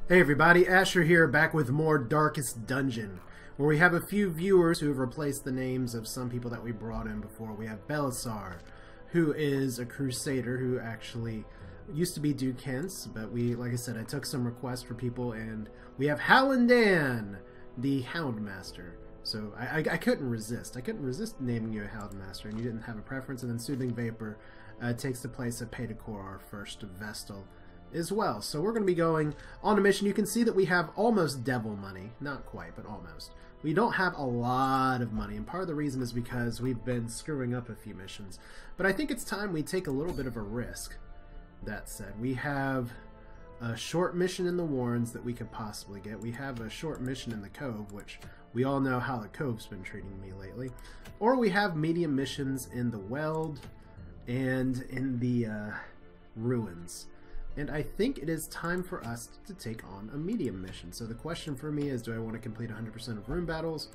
Hey everybody, Asher here, back with more Darkest Dungeon, where we have a few viewers who have replaced the names of some people that we brought in before. We have Belisar, who is a crusader who actually used to be Duke Hence, but like I said, I took some requests for people, and we have Hallandan, the Houndmaster. So I couldn't resist. I couldn't resist naming you a Houndmaster, and you didn't have a preference. And then Soothing Vapor takes the place of Pedicor, our first Vestal, as well. So we're going to be going on a mission. You can see that we have almost devil money. Not quite, but almost. We don't have a lot of money, and part of the reason is because we've been screwing up a few missions. But I think it's time we take a little bit of a risk. That said, we have a short mission in the Warrens that we could possibly get. We have a short mission in the Cove, which we all know how the Cove's been treating me lately. Or we have medium missions in the Weld and in the Ruins. And I think it is time for us to take on a medium mission. So the question for me is, do I want to complete 100% of room battles,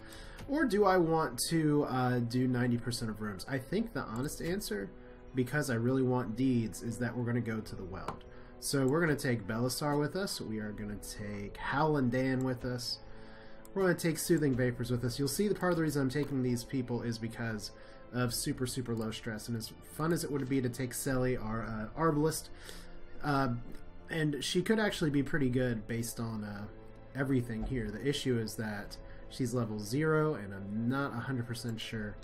or do I want to do 90% of rooms? I think the honest answer, because I really want deeds, is that we're going to go to the Weld. So we're going to take Belisar with us. We are going to take Hallandan with us. We're going to take Soothing Vapors with us. You'll see the part of the reason I'm taking these people is because of super low stress. And as fun as it would be to take Selly, our Arbalist, and she could actually be pretty good based on everything here. The issue is that she's level 0, and I'm not 100% sure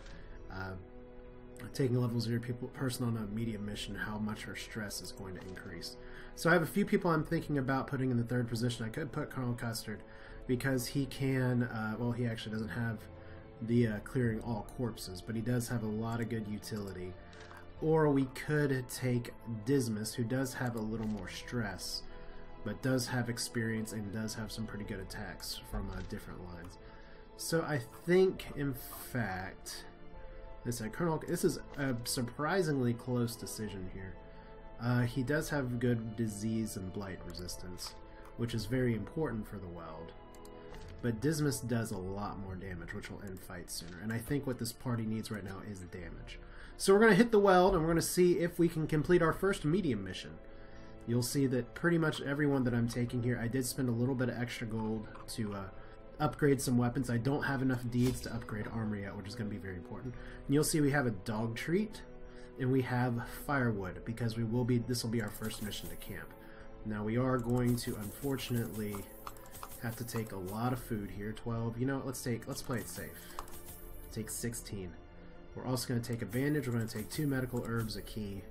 taking a level 0 person on a medium mission how much her stress is going to increase. So I have a few people I'm thinking about putting in the third position. I could put Colonel Custard because he can, well, he actually doesn't have the clearing all corpses, but he does have a lot of good utility. Or we could take Dismas, who does have a little more stress, but does have experience and does have some pretty good attacks from different lines. So I think, in fact, this is a surprisingly close decision here. He does have good disease and blight resistance, which is very important for the Weld. But Dismas does a lot more damage, which will end fights sooner. And I think what this party needs right now is damage. So we're going to hit the Weld, and we're going to see if we can complete our first medium mission. You'll see that pretty much everyone that I'm taking here, I did spend a little bit of extra gold to upgrade some weapons. I don't have enough deeds to upgrade armor yet, which is going to be very important. And you'll see we have a dog treat, and we have firewood, because this will be our first mission to camp. Now we are going to, unfortunately, have to take a lot of food here. 12. You know what? Let's play it safe. Take 16. We're also going to take a bandage. We're going to take 2 medical herbs, a key.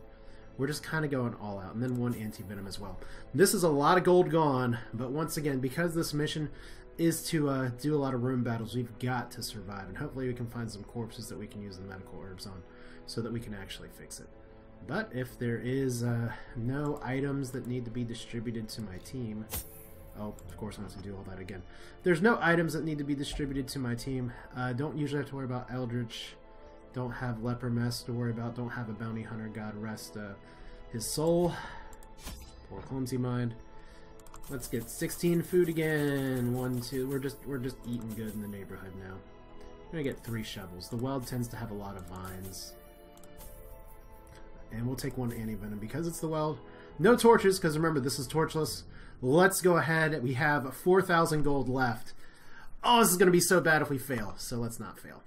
We're just kind of going all out. And then 1 anti-venom as well. This is a lot of gold gone, but once again, because this mission is to do a lot of room battles, we've got to survive. And hopefully we can find some corpses that we can use the medical herbs on so that we can actually fix it. But if there is no items that need to be distributed to my team... Oh, of course I have to do all that again. There's no items that need to be distributed to my team. Don't usually have to worry about Eldritch. Don't have Leper Mess to worry about. Don't have a Bounty Hunter. God rest his soul. Poor clumsy mind. Let's get 16 food again. 1, 2. We're just eating good in the neighborhood now. We're gonna get 3 shovels. The Weld tends to have a lot of vines. And we'll take 1 anti-venom because it's the Weld. No torches, because remember, this is torchless. Let's go ahead. We have 4,000 gold left. Oh, this is going to be so bad if we fail, so let's not fail.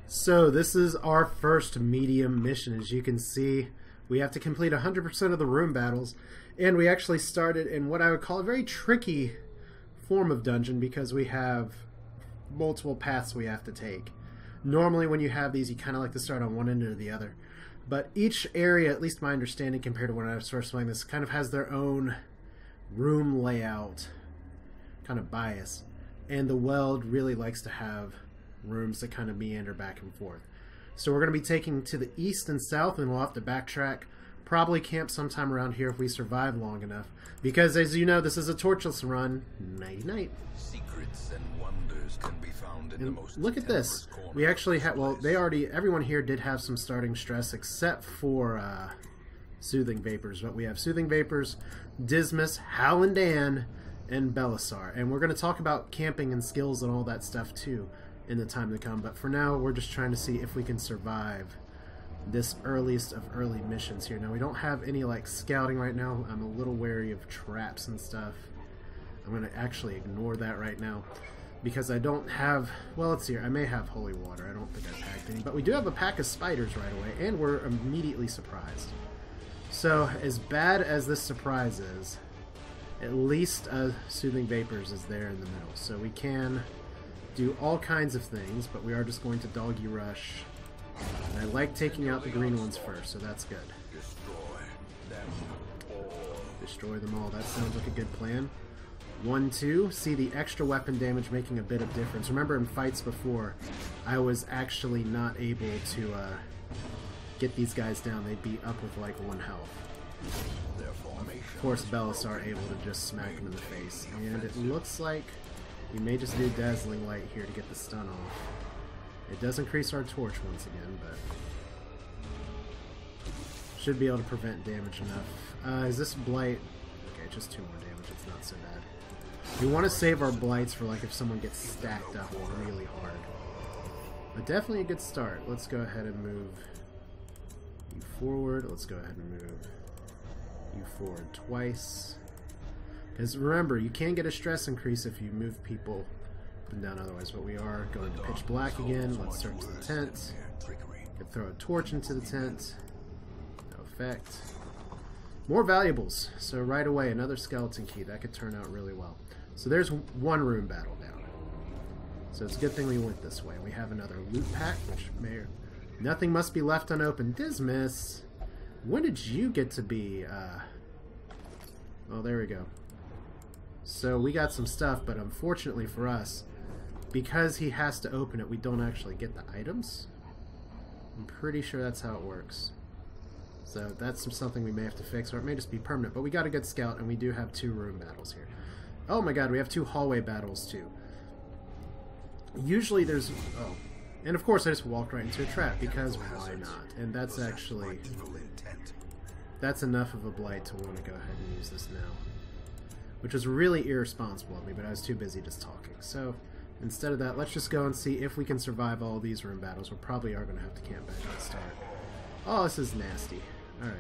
So this is our first medium mission. As you can see, we have to complete 100% of the room battles, and we actually started in what I would call a very tricky form of dungeon because we have multiple paths we have to take. Normally when you have these, you kind of like to start on one end or the other. But each area, at least my understanding compared to when I was first playing this, kind of has their own room layout kind of bias. And the Weld really likes to have rooms that kind of meander back and forth. So we're going to be taking to the east and south, and we'll have to backtrack. Probably camp sometime around here if we survive long enough. Because as you know, this is a torchless run. Night-night. Secrets and wonders can be found in the most look at this. We actually have, well, everyone here did have some starting stress except for Soothing Vapors. But we have Soothing Vapors, Dismas, Hallandan, and Belisar. And we're going to talk about camping and skills and all that stuff too in the time to come. But for now, we're just trying to see if we can survive this earliest of early missions here. Now, we don't have any, like, scouting right now. I'm a little wary of traps and stuff. I'm going to actually ignore that right now because I don't have... Well, let's see here. I may have holy water. I don't think I packed any. But we do have a pack of spiders right away, and we're immediately surprised. So, as bad as this surprise is, at least Soothing Vapors is there in the middle. So we can do all kinds of things, but we are just going to doggy rush. And I like taking out the green ones first, so that's good. Destroy them all. That sounds like a good plan. 1, 2. See the extra weapon damage making a bit of difference. Remember in fights before, I was actually not able to get these guys down. They'd be up with like 1 health. Of course, Belisar able to just smack him in the face. And it looks like we may just do Dazzling Light here to get the stun off. It does increase our torch once again, but should be able to prevent damage enough. Is this Blight? Okay, just 2 more damage. It's not so bad. We want to save our Blights for like if someone gets stacked up really hard. But definitely a good start. Let's go ahead and move you forward. Let's go ahead and move you forward twice. Because remember, you can get a stress increase if you move people up and down otherwise, but we are going to pitch black again. Let's search the tent. Could throw a torch into the tent. No effect. More valuables. So right away, another skeleton key. That could turn out really well. So there's 1 room battle down. So it's a good thing we went this way. We have another loot pack, which may... Nothing must be left unopened. Dismiss. When did you get to be... Oh, there we go. So we got some stuff, but unfortunately for us, because he has to open it, we don't actually get the items. I'm pretty sure that's how it works. So that's something we may have to fix, or it may just be permanent. But we got a good scout, and we do have 2 room battles here. Oh my god, we have 2 hallway battles too. Usually there's... Oh. And of course I just walked right into a trap, because why not? And that's actually... That's enough of a blight to want to go ahead and use this now. Which was really irresponsible of me, but I was too busy just talking. So, instead of that, let's just go and see if we can survive all these room battles. We probably are going to have to camp back at the start. Oh, this is nasty. Alright.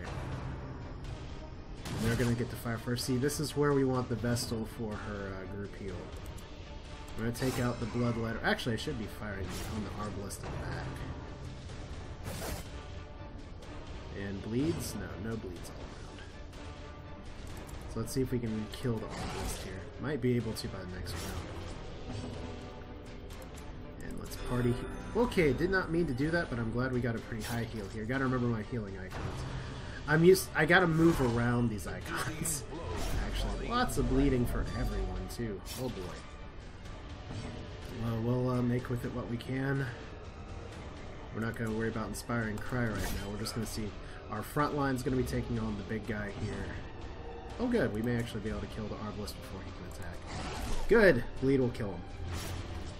They're going to get to fire first. See, this is where we want the Vestal for her group heal. I'm going to take out the Bloodletter. Actually, I should be firing on the Arbalist in the back. And bleeds? No, no bleeds all around. So let's see if we can kill the Arbalist here. Might be able to by the next round. And let's party. Okay, did not mean to do that, but I'm glad we got a pretty high heal here. Gotta remember my healing icons. I gotta move around these icons. Actually, lots of bleeding for everyone too. Oh boy. Well, we'll make with it what we can. We're not going to worry about Inspiring Cry right now. We're just going to see our front line's going to be taking on the big guy here. Oh good, we may actually be able to kill the Arbalist before he can attack. Good! Bleed will kill him.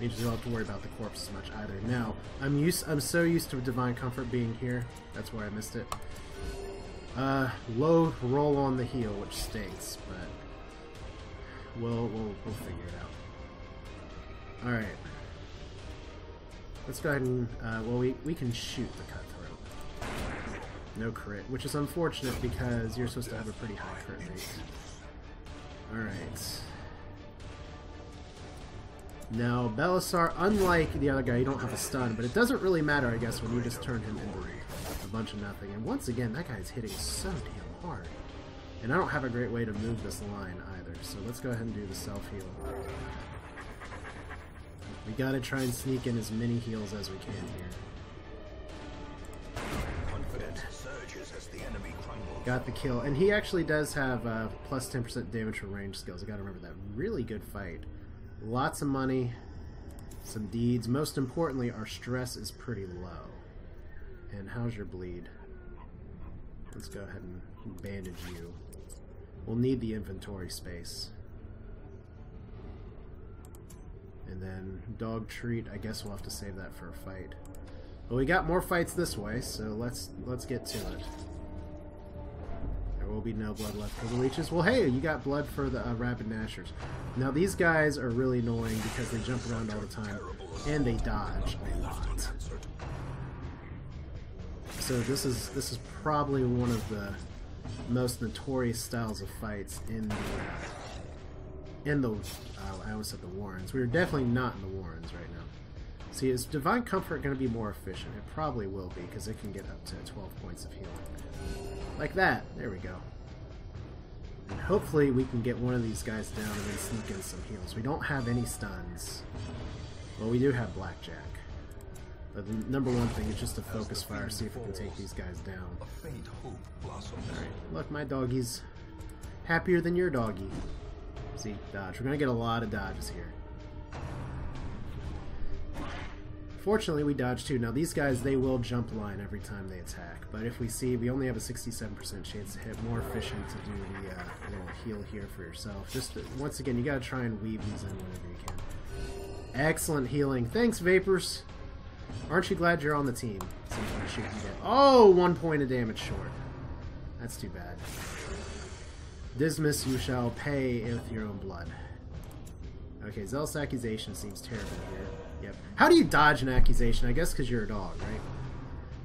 Means you don't have to worry about the corpse as much either. Now, I'm so used to Divine Comfort being here. That's where I missed it. Low roll on the heal, which stinks, but we'll figure it out. Alright. Let's go ahead and, well, we can shoot the Cutthroat. No crit, which is unfortunate because you're supposed to have a pretty high crit rate. Alright. Now, Belisar, unlike the other guy, you don't have a stun, but it doesn't really matter, I guess, when you just turn him into a bunch of nothing. And once again, that guy's hitting so damn hard. And I don't have a great way to move this line either, so let's go ahead and do the self-heal. We gotta try and sneak in as many heals as we can here. Confident surges as the enemy crumbles. Got the kill, and he actually does have plus 10% damage from range skills. I gotta remember that. Really good fight. Lots of money, some deeds. Most importantly, our stress is pretty low. And how's your bleed? Let's go ahead and bandage you. We'll need the inventory space. And then dog treat, I guess we'll have to save that for a fight. But we got more fights this way, so let's get to it. There will be no blood left for the leeches. Well, hey, you got blood for the rabid gnashers. Now these guys are really annoying because they jump around all the time and they dodge a lot. So this is probably one of the most notorious styles of fights in the I almost said the Warrens. We're definitely not in the Warrens right now. See, is Divine Comfort going to be more efficient? It probably will be, because it can get up to 12 points of healing. Like that. There we go. And hopefully we can get one of these guys down and then sneak in some heals. We don't have any stuns. Well, we do have Blackjack. But the number one thing is just to focus fire, see if we can take these guys down. Alright, look, my doggy's happier than your doggy. See, dodge. We're going to get a lot of dodges here. Fortunately, we dodge too. Now, these guys, they will jump line every time they attack. But if we see, we only have a 67% chance to hit. More efficient to do the little heal here for yourself. Just, once again, you got to try and weave these in whenever you can. Excellent healing. Thanks, Vapors. Aren't you glad you're on the team? Sometimes you can get... Oh, 1 point of damage short. That's too bad. Dismas, you shall pay with your own blood. Okay, Zealous Accusation seems terrible here. Yep. How do you dodge an accusation? I guess because you're a dog, right?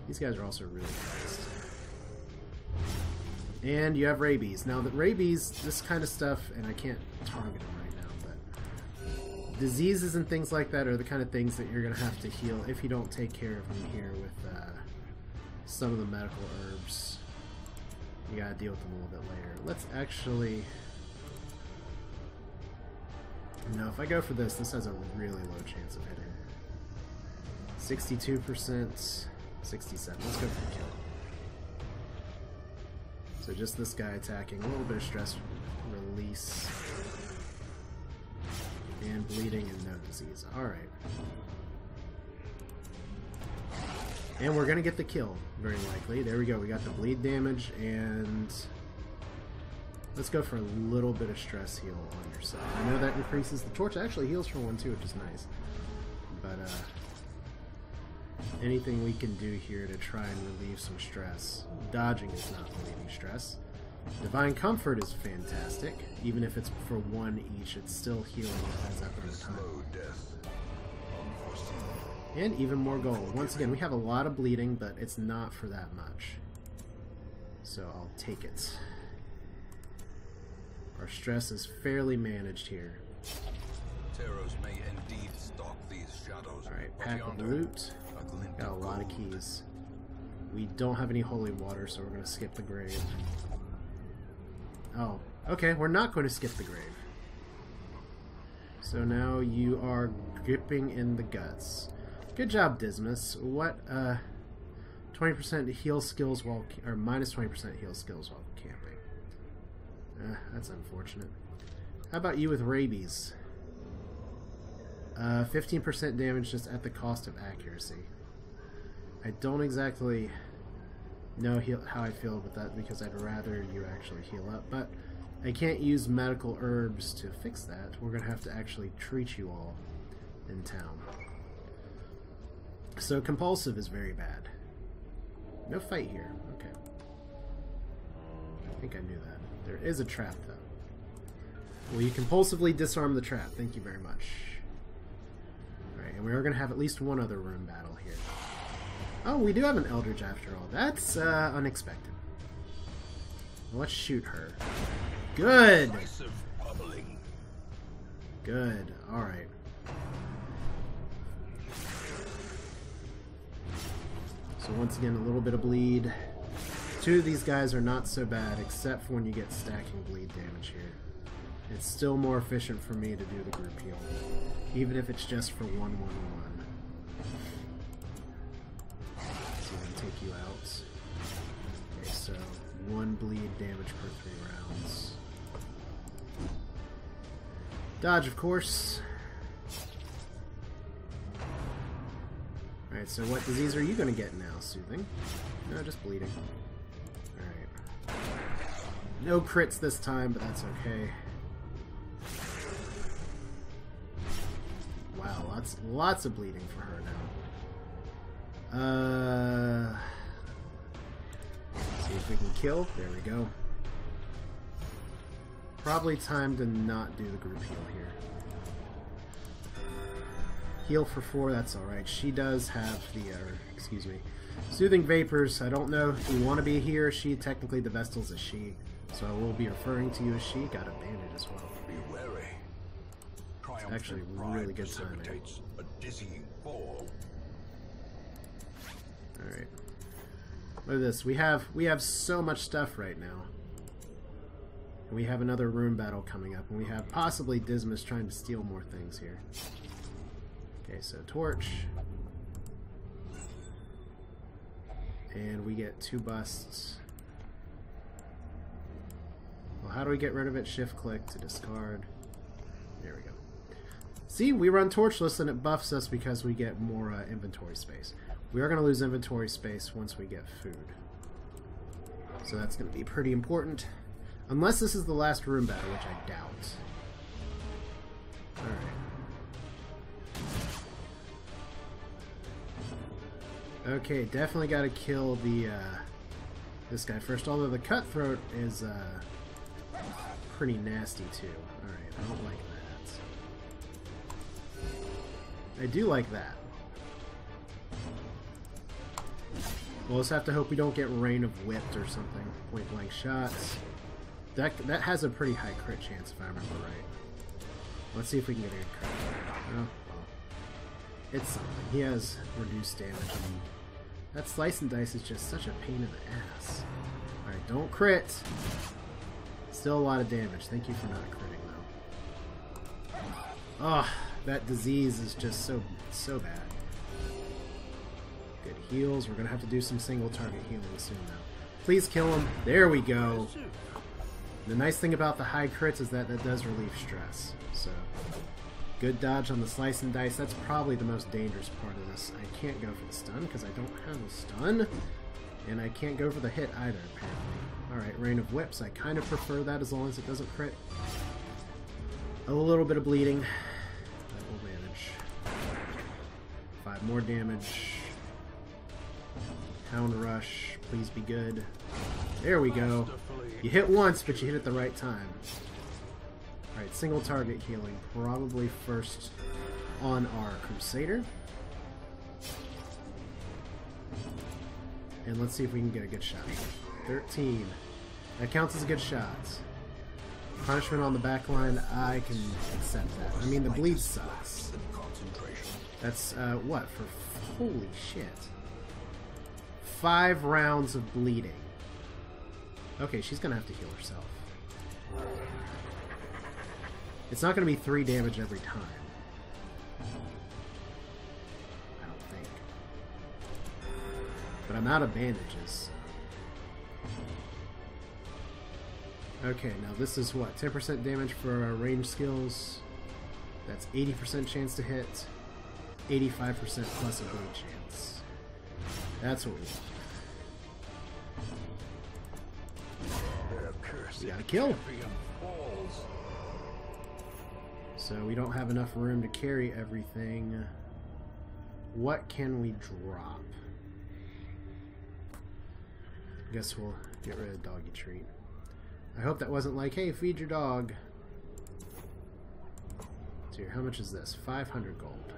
These guys are also really fast. And you have rabies. Now, the rabies, this kind of stuff, and I can't target them right now, but diseases and things like that are the kind of things that you're going to have to heal if you don't take care of them here with some of the medical herbs. You gotta deal with them a little bit later. Let's actually... No, if I go for this, this has a really low chance of hitting. 62%, 67. Let's go for the kill. So just this guy attacking, a little bit of stress release. And bleeding and no disease. Alright. And we're gonna get the kill, very likely. There we go, we got the bleed damage, and let's go for a little bit of stress heal on yourself. I know that increases the torch, actually heals for 1 too, which is nice. But anything we can do here to try and relieve some stress. Dodging is not relieving stress. Divine Comfort is fantastic. Even if it's for 1 each, it's still healing as up over time. And even more gold. Once again, we have a lot of bleeding, but it's not for that much. So I'll take it. Our stress is fairly managed here. Terrors may indeed stalk these shadows. Alright, pack of loot. Got a lot of keys. We don't have any holy water, so we're going to skip the grave. Oh, okay, we're not going to skip the grave. So now you are gripping in the guts. Good job, Dismas. What, 20% heal skills while, or minus 20% heal skills while camping. That's unfortunate. How about you with rabies? 15% damage just at the cost of accuracy. I don't exactly know how I feel with that, because I'd rather you actually heal up, but I can't use medical herbs to fix that. We're going to have to actually treat you all in town. So compulsive is very bad. No fight here. Okay. I think I knew that. There is a trap, though. Will you compulsively disarm the trap? Thank you very much. Alright, and we are going to have at least one other room battle here. Oh, we do have an Eldritch after all. That's unexpected. Let's shoot her. Good! Good. Alright. So once again, a little bit of bleed. 2 of these guys are not so bad, except for when you get stacking bleed damage here. It's still more efficient for me to do the group heal, even if it's just for 1-1-1. So I'm going to take you out. Okay, so 1 bleed damage per 3 rounds. Dodge, of course. Alright, so what disease are you going to get now? Soothing? No, just bleeding. Alright. No crits this time, but that's okay. Wow, lots of bleeding for her now. See if we can kill. There we go. Probably time to not do the group heal here. Heal for 4, that's alright. She does have the, excuse me, Soothing Vapors, I don't know if you want to be he or she. Technically, the Vestal's a she, so I will be referring to you as she. Got a bandage as well. Be wary. It's actually really good timing. A dizzying fall. Alright. Look at this. We have so much stuff right now. And we have another room battle coming up, and we have possibly Dismas trying to steal more things here. Okay, so torch. And we get 2 busts. Well, how do we get rid of it? Shift click to discard. There we go. See, we run torchless and it buffs us because we get more inventory space. We are going to lose inventory space once we get food. So that's going to be pretty important. Unless this is the last room battle, which I doubt. Alright. Okay, definitely got to kill the this guy first, although the cutthroat is pretty nasty too. Alright, I don't like that. I do like that. We'll just have to hope we don't get Rain of Whipped or something. Point blank shots. That has a pretty high crit chance if I remember right. Let's see if we can get a good crit. Oh, well. It's something. He has reduced damage. And that Slice and Dice is just such a pain in the ass. Alright, don't crit. Still a lot of damage. Thank you for not critting though. Oh, that disease is just so bad. Good heals. We're going to have to do some single target healing soon now. Please kill him. There we go. The nice thing about the high crits is that does relieve stress. So, good dodge on the Slice and Dice. That's probably the most dangerous part of this. I can't go for the stun because I don't have a stun. And I can't go for the hit either, apparently. Alright, Rain of Whips. I kind of prefer that as long as it doesn't crit. A little bit of bleeding. That will manage. 5 more damage. Hound Rush, please be good. There we go. You hit once, but you hit at the right time. Alright, single target healing. Probably first on our Crusader. And let's see if we can get a good shot. 13. That counts as a good shot. Punishment on the back line, I can accept that. I mean, the bleed sucks. That's, what? For holy shit. 5 rounds of bleeding. Okay, she's gonna have to heal herself. It's not gonna be 3 damage every time. I don't think. But I'm out of bandages. Okay, now this is what? 10% damage for our range skills. That's 80% chance to hit. 85% plus a bleed chance. That's what we want. We gotta kill. So we don't have enough room to carry everything. What can we drop? I guess we'll get rid of doggy treat. I hope that wasn't like, hey, feed your dog. So here, how much is this? 500 gold.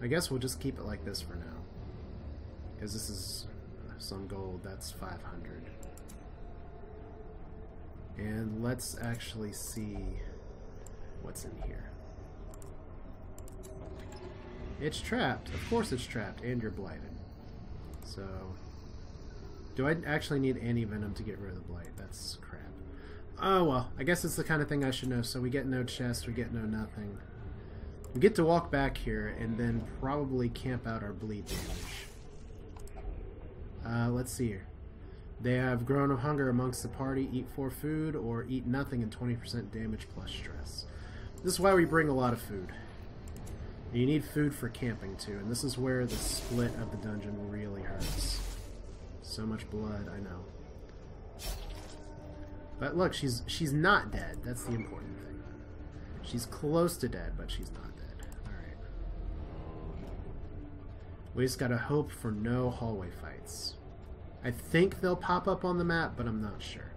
I guess we'll just keep it like this for now. Because this is some gold, that's 500. And let's actually see what's in here. It's trapped. Of course it's trapped, and you're blighted. So, do I actually need anti-venom to get rid of the blight? That's crap. Oh well, I guess it's the kind of thing I should know. So we get no chest, we get no nothing. We get to walk back here and then probably camp out our bleed damage. Let's see here. They have groan of hunger amongst the party, eat 4 food, or eat nothing and 20% damage plus stress. This is why we bring a lot of food. You need food for camping too, and this is where the split of the dungeon really hurts. So much blood, I know. But look, she's not dead. That's the important thing. She's close to dead, but she's not dead. Alright. We just gotta hope for no hallway fights. I think they'll pop up on the map, but I'm not sure.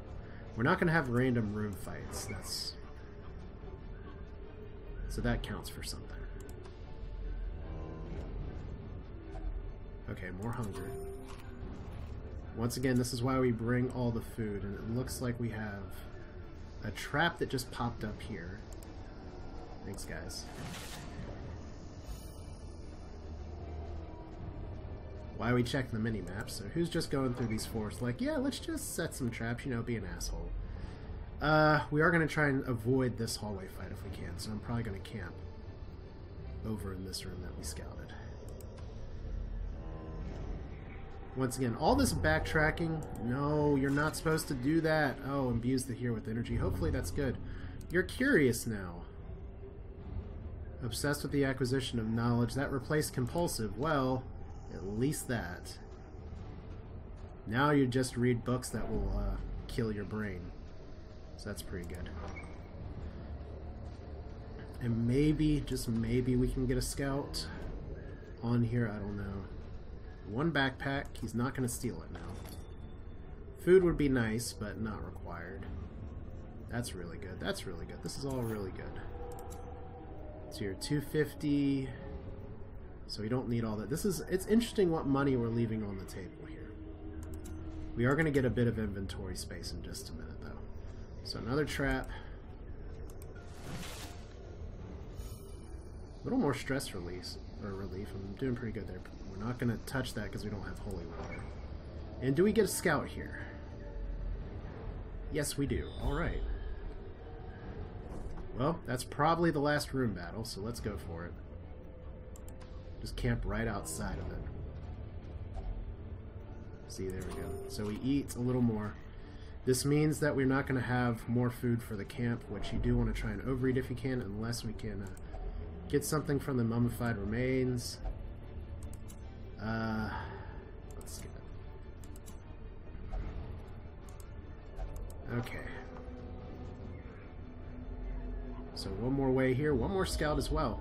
We're not gonna have random room fights. So that counts for something. Okay, more hunger. Once again, this is why we bring all the food, and it looks like we have a trap that just popped up here. Thanks, guys. Why we check the mini-map, so who's just going through these forests like, yeah, let's just set some traps, you know, be an asshole. We are going to try and avoid this hallway fight if we can, so I'm probably going to camp over in this room that we scouted. Once again, all this backtracking, no, you're not supposed to do that. Oh, imbues the here with energy. Hopefully that's good. You're curious now. Obsessed with the acquisition of knowledge. That replaced compulsive. Well, at least that. Now you just read books that will kill your brain. So that's pretty good. And maybe, just maybe, we can get a scout on here. I don't know. One backpack. He's not going to steal it now. Food would be nice, but not required. That's really good. That's really good. This is all really good. So you're 250. So we don't need all that. It's interesting what money we're leaving on the table here. We are going to get a bit of inventory space in just a minute, though. So another trap. A little more stress relief. I'm doing pretty good there. We're not going to touch that because we don't have holy water. And do we get a scout here? Yes, we do. Alright. Well, that's probably the last room battle, so let's go for it. Just camp right outside of it. See, there we go. So we eat a little more. This means that we're not going to have more food for the camp, which you do want to try and overeat if you can, unless we can get something from the mummified remains. Let's get it. Okay. So one more way here, one more scout as well.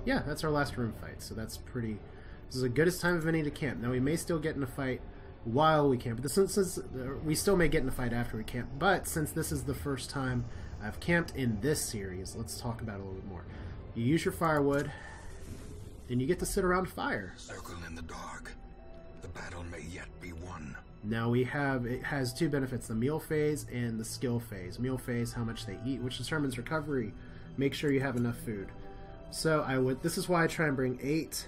Yeah, that's our last room fight, so that's pretty... This is the goodest time of any to camp. Now, we may still get in a fight while we camp. But since we still may get in a fight after we camp, but since this is the first time I've camped in this series, let's talk about it a little bit more. You use your firewood, and you get to sit around a fire. Circle in the dark. The battle may yet be won. Now it has two benefits, the meal phase and the skill phase. Meal phase, how much they eat, which determines recovery. Make sure you have enough food. So this is why I try and bring 8.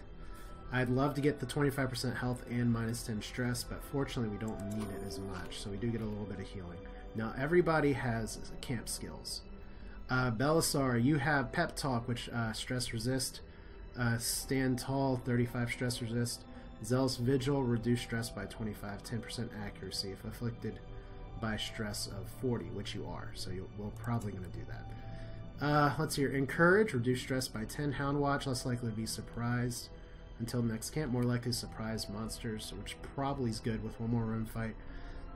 I'd love to get the 25% health and -10 stress, but fortunately we don't need it as much, so we do get a little bit of healing. Now everybody has camp skills. Belisar, you have Pep Talk, which stress resist. Stand Tall, 35 stress resist. Zealous Vigil, reduce stress by 25, 10% accuracy if afflicted by stress of 40, which you are, so we're probably going to do that. Let's see here. Encourage, reduce stress by 10. Hound Watch, less likely to be surprised until next camp, more likely to surprise monsters, which probably is good with one more room fight.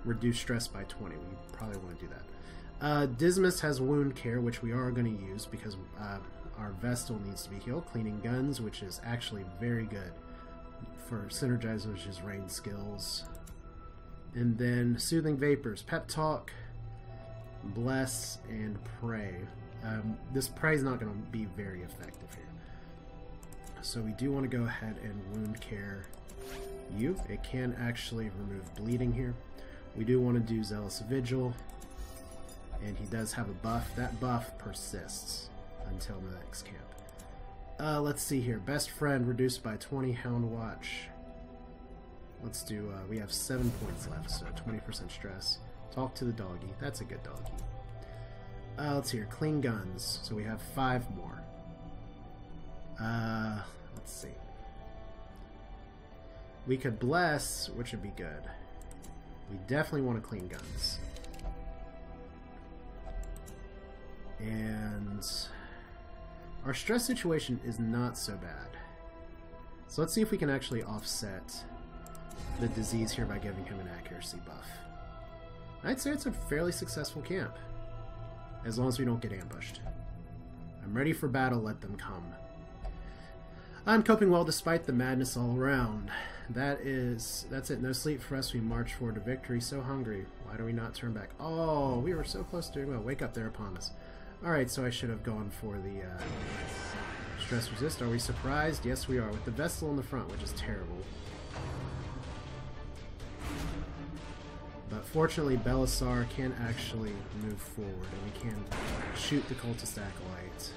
Reduce stress by 20. We probably want to do that. Dismas has Wound Care, which we are going to use because our Vestal needs to be healed. Cleaning Guns, which is actually very good for Synergize, which is range skills. And then Soothing Vapors, Pep Talk, Bless, and Pray. This Pray is not going to be very effective here. So we do want to go ahead and Wound Care you. It can actually remove bleeding here. We do want to do Zealous Vigil. And he does have a buff. That buff persists until the next camp. Let's see here. Best Friend reduced by 20. Hound Watch. Let's do, we have 7 points left, so 20% stress. Talk to the doggy. That's a good doggy. Let's see here. Clean Guns. So we have 5 more. Let's see. We could Bless, which would be good. We definitely want to Clean Guns. And our stress situation is not so bad. So let's see if we can actually offset the disease here by giving him an accuracy buff. I'd say it's a fairly successful camp, as long as we don't get ambushed. I'm ready for battle, let them come. I'm coping well despite the madness all around. That's it. No sleep for us. We march forward to victory. So hungry. Why do we not turn back? Oh, we were so close to doing well. Wake up, they're upon us. Alright, so I should have gone for the stress resist. Are we surprised? Yes, we are, with the Vestal in the front, which is terrible. But fortunately, Belisar can actually move forward, and we can shoot the Cultist Acolyte.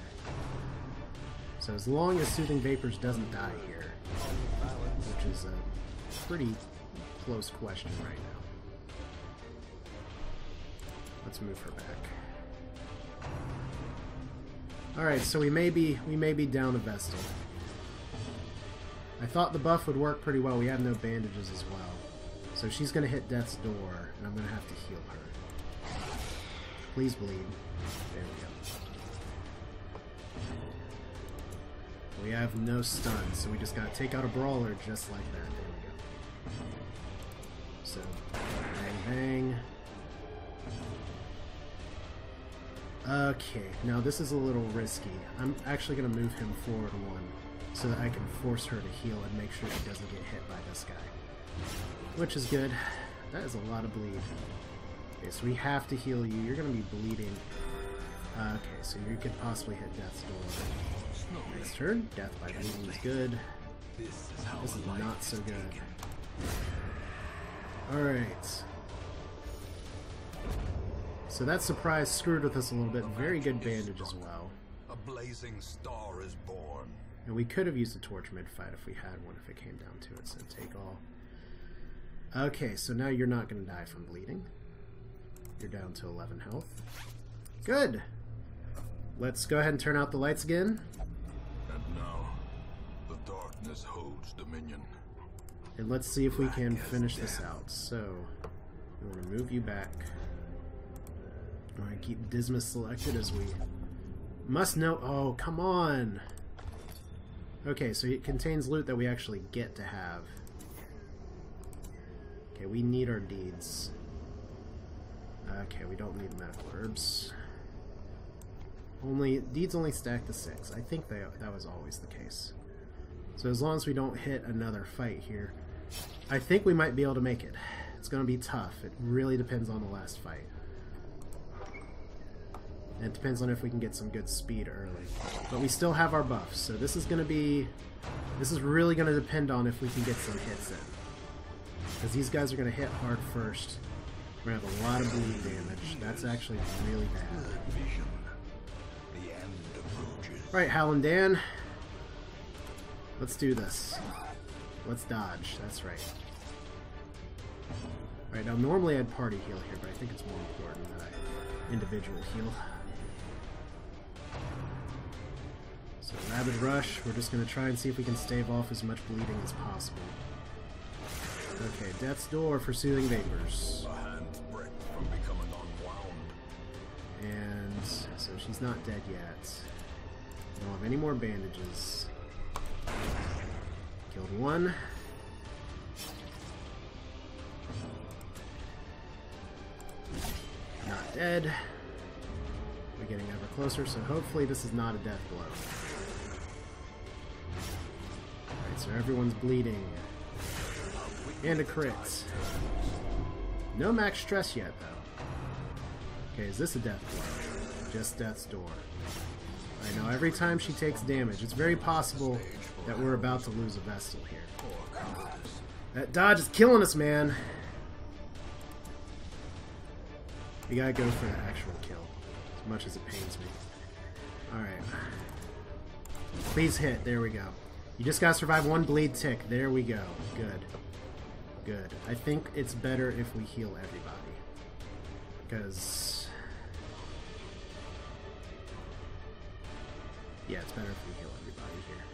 So as long as Soothing Vapors doesn't die here, which is a pretty close question right now. Let's move her back. Alright, so we may be down a Vestal. I thought the buff would work pretty well. We have no bandages as well. So she's going to hit Death's Door, and I'm going to have to heal her. Please bleed. There we go. We have no stun, so we just got to take out a Brawler just like that. There we go. So, bang, bang. Okay, now this is a little risky. I'm actually going to move him forward one, so that I can force her to heal and make sure she doesn't get hit by this guy. Which is good. That is a lot of bleed. Okay, so we have to heal you. You're going to be bleeding. Okay, so you could possibly hit Death's Door. Next turn, Death by bleeding is good. This is not so good. Alright. So that surprise screwed with us a little bit. Very good bandage as well. A blazing star is born. And we could have used a torch mid-fight if we had one, if it came down to it, so take all. Okay, so now you're not going to die from bleeding. You're down to 11 health. Good! Let's go ahead and turn out the lights again. And now, the darkness holds dominion. And let's see if we can finish this out. So, we want to move you back. We're going to keep Dismas selected as we must know. Oh, come on! Okay, so it contains loot that we actually get to have. Okay, we need our deeds. Okay, we don't need medical herbs. Deeds only stack to 6. I think that was always the case. So as long as we don't hit another fight here, I think we might be able to make it. It's going to be tough. It really depends on the last fight. And it depends on if we can get some good speed early. But we still have our buffs, so this is really going to depend on if we can get some hits in. Because these guys are going to hit hard first. We're going to have a lot of bleed damage. That's actually really bad. Right, Hal and Dan. Let's do this. Let's dodge. That's right. Alright, now normally I'd party heal here, but I think it's more important that I individual heal. So Rabid Rush, we're just going to try and see if we can stave off as much bleeding as possible. Okay, Death's Door for Soothing Vapors. A hand's breadth from becoming unwound. And so she's not dead yet. We don't have any more bandages. Killed one. Not dead. We're getting ever closer, so hopefully this is not a death blow. Alright, so everyone's bleeding. And a crit. No max stress yet, though. Okay, is this a death blow? Just Death's Door. I know, every time she takes damage, it's very possible that we're about to lose a Vestal here. That dodge is killing us, man! We gotta go for the actual kill, as much as it pains me. Alright. Please hit, there we go. You just gotta survive one bleed tick, there we go. Good. Good. I think it's better if we heal everybody. Because... yeah, it's better if we heal everybody here.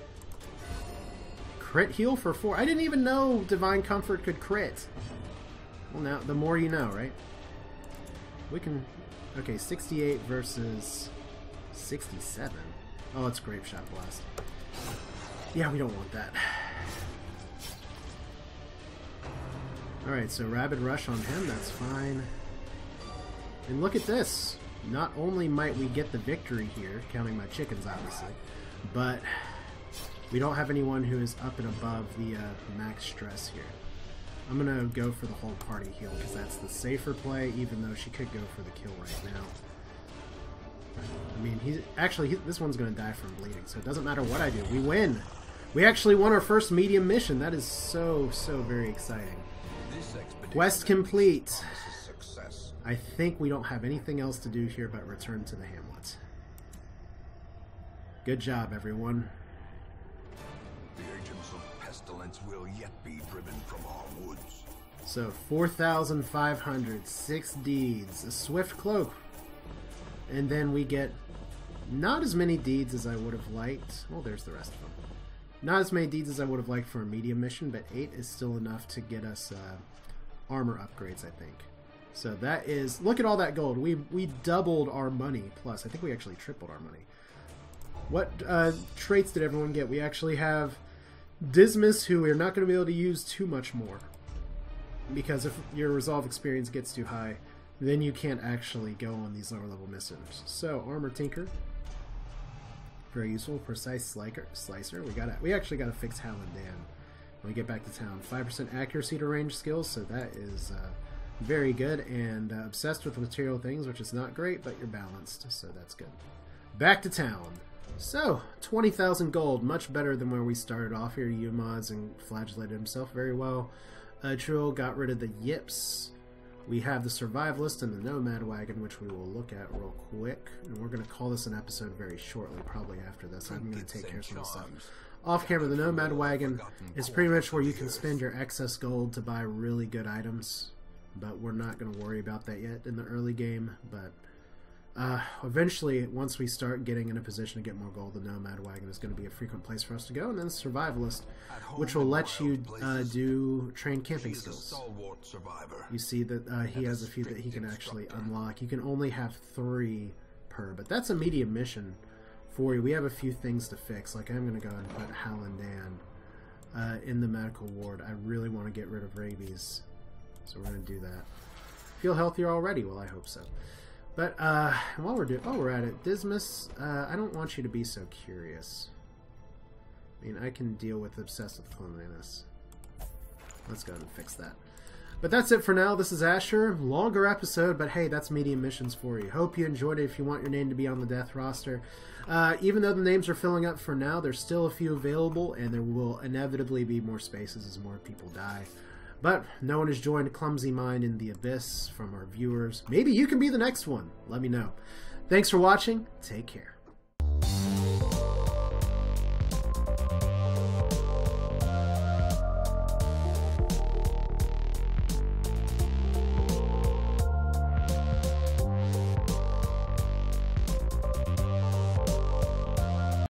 Crit heal for 4. I didn't even know Divine Comfort could crit. Well, now, the more you know, right? We can... okay, 68 versus 67. Oh, it's Grape Shot Blast. Yeah, we don't want that. Alright, so Rabid Rush on him, that's fine. And look at this! Not only might we get the victory here, counting my chickens obviously, but we don't have anyone who is up and above the max stress here. I'm gonna go for the whole party heal because that's the safer play, even though she could go for the kill right now. I mean, this one's going to die from bleeding, so it doesn't matter what I do. We win. We actually won our first medium mission. That is so very exciting. Quest complete. I think we don't have anything else to do here but return to the hamlet. Good job, everyone. The agents of pestilence will yet be driven from our woods. So 4,500, 6 deeds, a swift cloak, and then we get not as many deeds as I would have liked. Well, there's the rest of them. Not as many deeds as I would have liked for a medium mission, but 8 is still enough to get us armor upgrades, I think. So that is, look at all that gold. We doubled our money, plus I think we actually tripled our money. What traits did everyone get? We actually have Dismas, who we're not going to be able to use too much more, because if your resolve experience gets too high, then you can't actually go on these lower level missions. So Armor Tinker, very useful. Precise Slicer. We actually got to fix Hal and Dan when we get back to town. 5% accuracy to range skills, so that is very good. And obsessed with material things, which is not great, but you're balanced, so that's good. Back to town. So 20,000 gold, much better than where we started off here. Yumaz and flagellated himself very well. Trill got rid of the yips. We have the Survivalist and the Nomad Wagon, which we will look at real quick. And we're going to call this an episode very shortly, probably after this. I'm going to take care of some stuff. Off camera, the Nomad Wagon is pretty much where you can spend your excess gold to buy really good items. But we're not going to worry about that yet in the early game. But eventually, once we start getting in a position to get more gold, the Nomad Wagon is going to be a frequent place for us to go. And then the Survivalist, which will let you do train camping skills. You see that he has a few that he can actually unlock. You can only have 3 per, but that's a medium mission for you. We have a few things to fix. Like, I'm going to go and put Hal and Dan in the medical ward. I really want to get rid of rabies, so we're going to do that. Feel healthier already? Well, I hope so. But while we're at it, Dismas, I don't want you to be so curious. I mean, I can deal with obsessive cleanliness. Let's go ahead and fix that. But that's it for now. This is Asher. Longer episode, but hey, that's medium missions for you. Hope you enjoyed it. If you want your name to be on the death roster, even though the names are filling up for now, there's still a few available, and there will inevitably be more spaces as more people die. But no one has joined Clumsy Mind in the Abyss from our viewers. Maybe you can be the next one. Let me know. Thanks for watching. Take care.